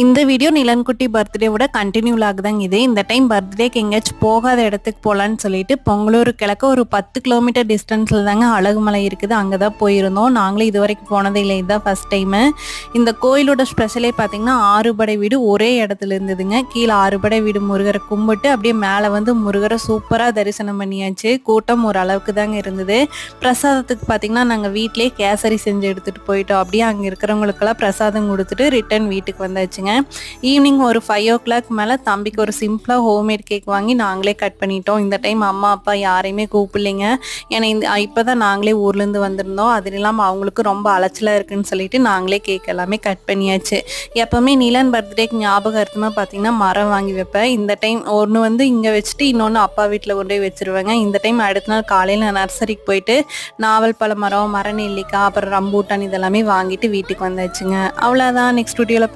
இந்த video நிலன்குட்டி பர்த்டேவோட continue vlog தாங்க இது. இந்த டைம் பர்த்டேக்கு எங்கேயாச்சும் போகாத இடத்துக்கு போகலான்னு சொல்லிட்டு பொங்கலூர் கிழக்க ஒரு 10 கிலோமீட்டர் டிஸ்டன்ஸில் தாங்க அழகுமலை இருக்குது. அங்கே தான் போயிருந்தோம். நாங்களும் இது வரைக்கும் போனதே இல்லை, இதுதான் ஃபஸ்ட் டைமு. இந்த கோயிலோட ஸ்பெஷலே பார்த்திங்கன்னா 6 படை வீடு ஒரே இடத்துல இருந்ததுங்க. கீழே 6 படை வீடு முருகரை கும்பிட்டு அப்படியே மேலே வந்து முருகரை சூப்பராக தரிசனம் பண்ணியாச்சு. கூட்டம் ஒரு அளவுக்கு தாங்க இருந்தது. பிரசாதத்துக்கு பார்த்திங்கன்னா நாங்கள் வீட்டிலே கேசரி செஞ்சு எடுத்துகிட்டு போயிட்டோம். அப்படியே அங்கே இருக்கிறவங்களுக்கெல்லாம் பிரசாதம் கொடுத்துட்டு ரிட்டன் வீட்டுக்கு வந்தாச்சுங்க. ஈவினிங் ஒரு 5 o'clock மேலே தம்பிக்கு ஒரு சிம்பிளாக ஹோம்மேட் கேக் வாங்கி நாங்களே கட் பண்ணிட்டோம். இந்த டைம் அம்மா அப்பா யாரையுமே கூப்பிடலைங்க. ஏன்னா இப்போ தான் நாங்களே ஊர்லேருந்து வந்திருந்தோம். அது இல்லாமல் அவங்களுக்கு ரொம்ப அலைச்சலாக இருக்குன்னு சொல்லிட்டு நாங்களே கேக் எல்லாமே கட் பண்ணியாச்சு. எப்போவுமே நிலன் பர்த்டேக்கு ஞாபகார்த்தமாக பார்த்தீங்கன்னா மரம் வாங்கி வைப்பேன். இந்த டைம் ஒன்று வந்து இங்கே வச்சுட்டு இன்னொன்று அப்பா வீட்டில் கொண்டு போய் வச்சுருவேங்க. இந்த டைம் அடுத்த நாள் காலையில் நர்சரிக்கு போயிட்டு நாவல் பழ மரம், மர நெல்லிக்காய், அப்புறம் ரம்பூட்டான் இதெல்லாமே வாங்கிட்டு வீட்டுக்கு வந்தாச்சுங்க. அவ்வளோதான். நெக்ஸ்ட் வீடியோவில்